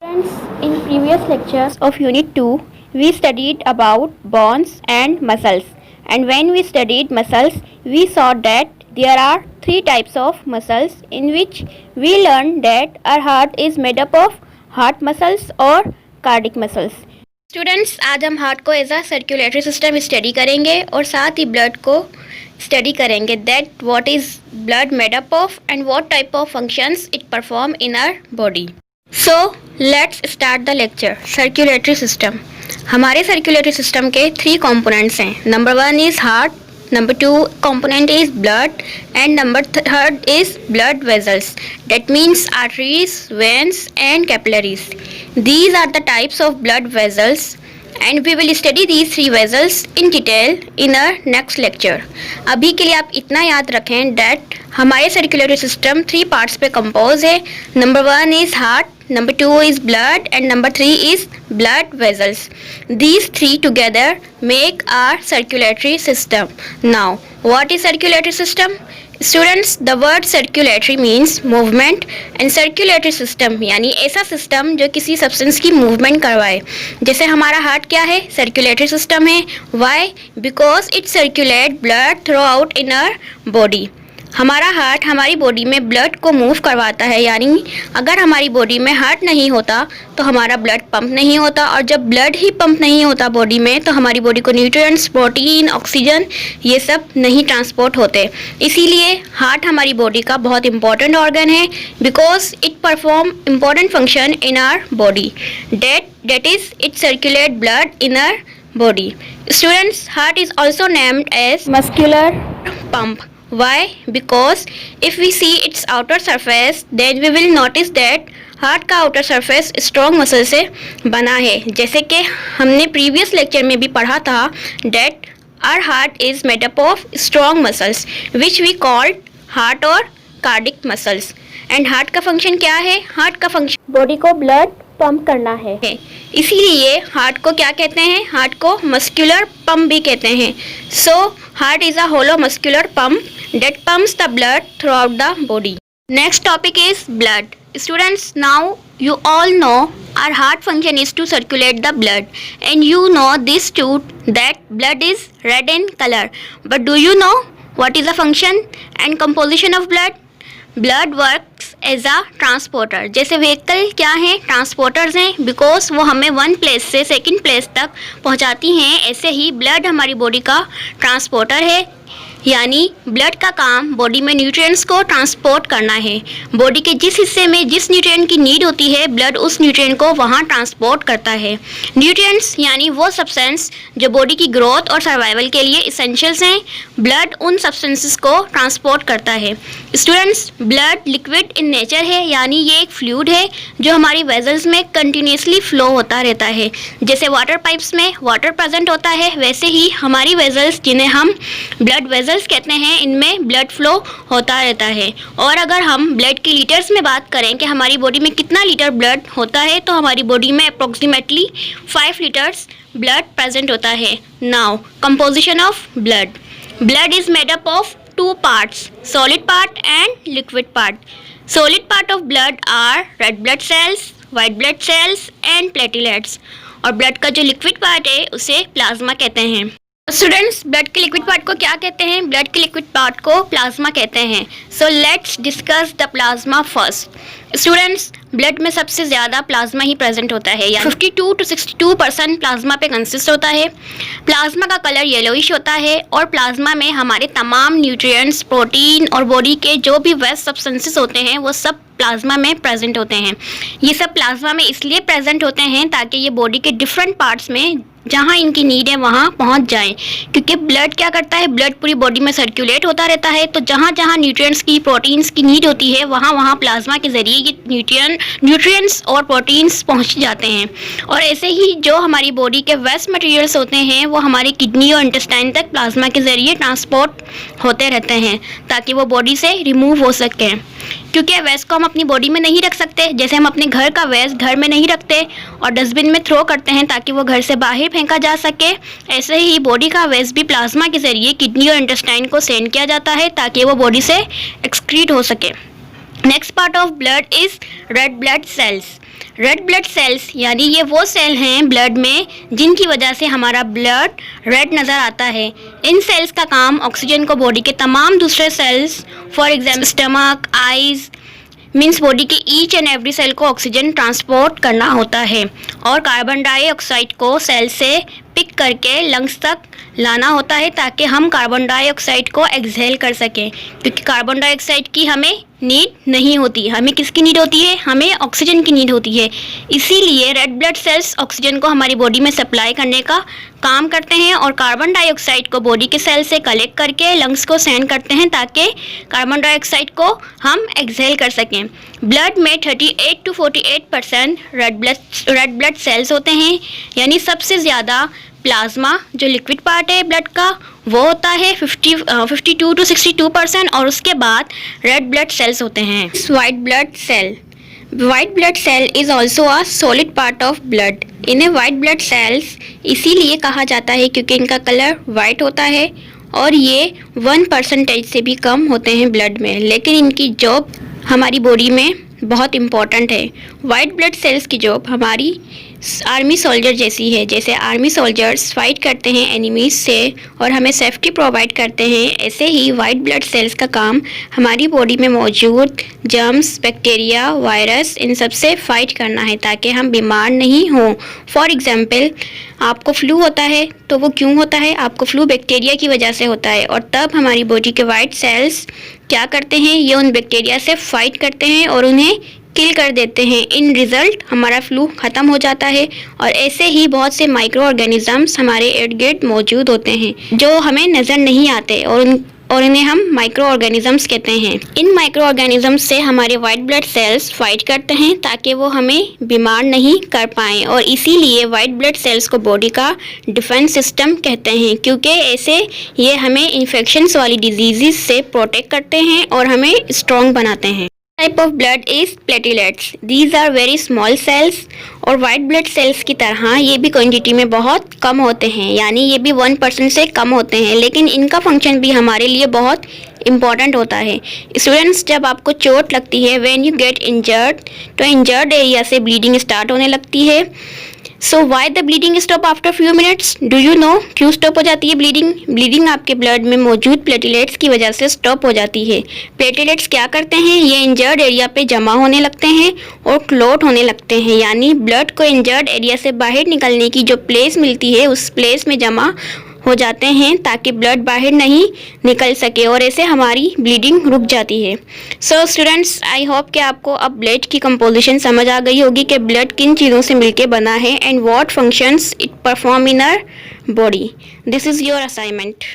Friends, in previous lectures of Unit 2, we studied about bones and muscles. And when we studied muscles, we saw that there are three types of muscles in which we learned that our heart is made up of heart muscles or cardiac muscles. Students, आज हम heart को as a circulatory system study करेंगे और साथ ही blood को study करेंगे that what is blood made up of and what type of functions it perform in our body. So let's start the lecture. Circulatory system. हमारे circulatory system के three components हैं. Number 1 is heart, number 2 component is blood, and number 3 is blood vessels, that means arteries, veins and capillaries. These are the types of blood vessels and we will study these three vessels in detail in our next lecture. अभी के लिए आप इतना याद रखें that हमारे circulatory system 3 parts पे compose है. Number 1 is heart, number 2 is blood and number 3 is blood vessels. These three together make our circulatory system. Now, what is circulatory system? Students, the word circulatory means movement and circulatory system यानी ऐसा system जो किसी substance की movement करवाए. जैसे हमारा heart क्या है? सर्कुलेटरी सिस्टम है. Why? Because it circulate blood throughout in our body. हमारा हार्ट हमारी बॉडी में ब्लड को मूव करवाता है, यानी अगर हमारी बॉडी में हार्ट नहीं होता तो हमारा ब्लड पंप नहीं होता, और जब ब्लड ही पंप नहीं होता बॉडी में तो हमारी बॉडी को न्यूट्रिएंट्स, प्रोटीन, ऑक्सीजन ये सब नहीं ट्रांसपोर्ट होते. इसीलिए हार्ट हमारी बॉडी का बहुत इंपॉर्टेंट ऑर्गन है because it perform important function in our body. That is it circulate blood in our body. Students, heart is also named as muscular pump. Why? Because if we see its outer surface, then we will notice that heart का outer surface strong muscle से बना है. जैसे कि हमने previous lecture में भी पढ़ा था that our heart is made up of strong muscles which we called heart और कार्डिक मसल्स. एंड हार्ट का फंक्शन क्या है? हार्ट का फंक्शन बॉडी को ब्लड पंप करना है. इसीलिए हार्ट को क्या कहते हैं? हार्ट को मस्कुलर पंप भी कहते हैं. So heart is a hollow muscular pump that pumps the blood throughout the body. Next topic is blood. Students, now you all know our heart function is to circulate the blood, and you know this too that blood is red in color. But do you know what is the function and composition of blood? Blood works as a transporter. जैसे vehicle क्या है? Transporters हैं because वो हमें one place से second place तक पहुंचाती हैं. ऐसे ही ब्लड हमारी बॉडी का ट्रांसपोर्टर है, यानी ब्लड का काम बॉडी में न्यूट्रिएंट्स को ट्रांसपोर्ट करना है. बॉडी के जिस हिस्से में जिस न्यूट्रिएंट की नीड होती है ब्लड उस न्यूट्रिएंट को वहाँ ट्रांसपोर्ट करता है. न्यूट्रिएंट्स यानी वो सब्सटेंस जो बॉडी की ग्रोथ और सर्वाइवल के लिए इसेंशियल्स हैं, ब्लड उन सब्सटेंसेस को ट्रांसपोर्ट करता है. Students, blood liquid in nature है, यानी ये एक फ्लूइड है जो हमारी वेजल्स में कंटिन्यूसली फ्लो होता रहता है. जैसे वाटर पाइप्स में वाटर प्रेजेंट होता है, वैसे ही हमारी वेजल्स जिन्हें हम ब्लड वेजल्स कहते हैं, इनमें ब्लड फ्लो होता रहता है. और अगर हम ब्लड की लीटर्स में बात करें कि हमारी बॉडी में कितना लीटर ब्लड होता है, तो हमारी बॉडी में अप्रोक्सीमेटली 5 लीटर्स ब्लड प्रेजेंट होता है. Now composition of blood. Blood is made up of 2 parts, solid part and liquid part. Solid part of blood are red blood cells, white blood cells and platelets. और blood का जो liquid part है उसे plasma कहते हैं. Students, blood के liquid part को क्या कहते हैं? ब्लड के लिक्विड पार्ट को प्लाज्मा कहते हैं. So let's discuss the plasma first. Students, blood में सबसे ज़्यादा प्लाज्मा ही प्रेजेंट होता है, या 52 to 62% प्लाज्मा पे कंसिस्ट होता है. प्लाज्मा का कलर येलोइश होता है और प्लाज्मा में हमारे तमाम न्यूट्रिएंट्स, प्रोटीन और बॉडी के जो भी वेस्ट सब्सटेंसेस होते हैं वो सब प्लाज्मा में प्रेजेंट होते हैं. ये सब प्लाज्मा में इसलिए प्रेजेंट होते हैं ताकि ये बॉडी के डिफरेंट पार्ट्स में जहाँ इनकी नीड है वहाँ पहुँच जाएं. क्योंकि ब्लड क्या करता है? ब्लड पूरी बॉडी में सर्कुलेट होता रहता है, तो जहाँ जहाँ न्यूट्रिएंट्स की, प्रोटीन्स की नीड होती है वहाँ वहाँ प्लाज्मा के ज़रिए ये न्यूट्रिएंट्स और प्रोटीन्स पहुँच जाते हैं. और ऐसे ही जो हमारी बॉडी के वेस्ट मटेरियल्स होते हैं वो हमारी किडनी और इंटेस्टाइन तक प्लाज्मा के ज़रिए ट्रांसपोर्ट होते रहते हैं ताकि वो बॉडी से रिमूव हो सकें. क्योंकि वेस्ट को हम अपनी बॉडी में नहीं रख सकते, जैसे हम अपने घर का वेस्ट घर में नहीं रखते और डस्टबिन में थ्रो करते हैं ताकि वो घर से बाहर फेंका जा सके, ऐसे ही बॉडी का वेस्ट भी प्लाज्मा के ज़रिए किडनी और इंटेस्टाइन को सेंड किया जाता है ताकि वो बॉडी से एक्सक्रीट हो सके. Next part of blood is red blood cells. Red blood cells यानी ये वो सेल हैं ब्लड में जिनकी वजह से हमारा ब्लड रेड नज़र आता है। इन सेल्स का काम ऑक्सीजन को बॉडी के तमाम दूसरे cells for example stomach, eyes means body के ईच एंड एवरी सेल को ऑक्सीजन ट्रांसपोर्ट करना होता है और कार्बन डाइऑक्साइड को सेल से पिक करके लंग्स तक लाना होता है ताकि हम कार्बन डाइऑक्साइड को एक्सहेल कर सकें, क्योंकि कार्बन डाइऑक्साइड की हमें नीड नहीं होती। हमें किसकी नीड होती है? हमें ऑक्सीजन की नीड होती है। इसीलिए रेड ब्लड सेल्स ऑक्सीजन को हमारी बॉडी में सप्लाई करने का काम करते हैं और कार्बन डाइऑक्साइड को बॉडी के सेल से कलेक्ट करके लंग्स को सेंड करते हैं ताकि कार्बन डाइऑक्साइड को हम एक्सहेल कर सकें। ब्लड में 38 to 48% रेड ब्लड सेल्स होते हैं, यानी सबसे ज़्यादा प्लाज्मा जो लिक्विड पार्ट है ब्लड का वो होता है 52 to 62% और उसके बाद रेड ब्लड सेल्स होते हैं। White blood cell is also a solid part of blood. इन्हें वाइट ब्लड सेल्स इसीलिए कहा जाता है क्योंकि इनका कलर वाइट होता है और ये 1% से भी कम होते हैं ब्लड में, लेकिन इनकी जॉब हमारी बॉडी में बहुत इम्पॉर्टेंट है। वाइट ब्लड सेल्स की जॉब हमारी आर्मी सोल्जर जैसी है। जैसे आर्मी सोल्जर्स फाइट करते हैं एनिमीज से और हमें सेफ्टी प्रोवाइड करते हैं, ऐसे ही वाइट ब्लड सेल्स का काम हमारी बॉडी में मौजूद जर्म्स, बैक्टीरिया, वायरस इन सब से फाइट करना है ताकि हम बीमार नहीं हों। फॉर एग्जांपल आपको फ्लू होता है तो वो क्यों होता है? आपको फ्लू बैक्टीरिया की वजह से होता है और तब हमारी बॉडी के वाइट सेल्स क्या करते हैं? ये उन बैक्टीरिया से फाइट करते हैं और उन्हें किल कर देते हैं। इन रिज़ल्ट हमारा फ्लू ख़त्म हो जाता है और ऐसे ही बहुत से माइक्रो ऑर्गेनिजम्स हमारे इर्द गिर्द मौजूद होते हैं जो हमें नज़र नहीं आते और इन्हें हम माइक्रो ऑर्गेनिजम्स कहते हैं। इन माइक्रो ऑर्गेनिजम्स से हमारे वाइट ब्लड सेल्स फाइट करते हैं ताकि वो हमें बीमार नहीं कर पाएँ और इसीलिए वाइट ब्लड सेल्स को बॉडी का डिफेंस सिस्टम कहते हैं, क्योंकि ऐसे ये हमें इन्फेक्शंस वाली डिजीज़ से प्रोटेक्ट करते हैं और हमें स्ट्रॉन्ग बनाते हैं। Type of blood is platelets. These are very small cells और वाइट ब्लड सेल्स की तरह ये भी क्वांटिटी में बहुत कम होते हैं, यानी ये भी 1% से कम होते हैं, लेकिन इनका फंक्शन भी हमारे लिए बहुत इम्पॉर्टेंट होता है। स्टूडेंट्स, जब आपको चोट लगती है व्हेन यू गेट इंजर्ड तो इंजर्ड एरिया से ब्लीडिंग स्टार्ट होने लगती है। So why the bleeding stop after few minutes? Do you know क्यों स्टॉप हो जाती है ब्लीडिंग आपके ब्लड में मौजूद प्लेटलेट्स की वजह से स्टॉप हो जाती है। प्लेटलेट्स क्या करते हैं? ये इंजर्ड एरिया पे जमा होने लगते हैं और क्लॉट होने लगते हैं, यानी ब्लड को इंजर्ड एरिया से बाहर निकलने की जो प्लेस मिलती है उस प्लेस में जमा हो जाते हैं ताकि ब्लड बाहर नहीं निकल सके और ऐसे हमारी ब्लीडिंग रुक जाती है। सो स्टूडेंट्स, आई होप कि आपको अब ब्लड की कंपोजिशन समझ आ गई होगी कि ब्लड किन चीज़ों से मिलके बना है and what functions it perform in our body. This is your assignment.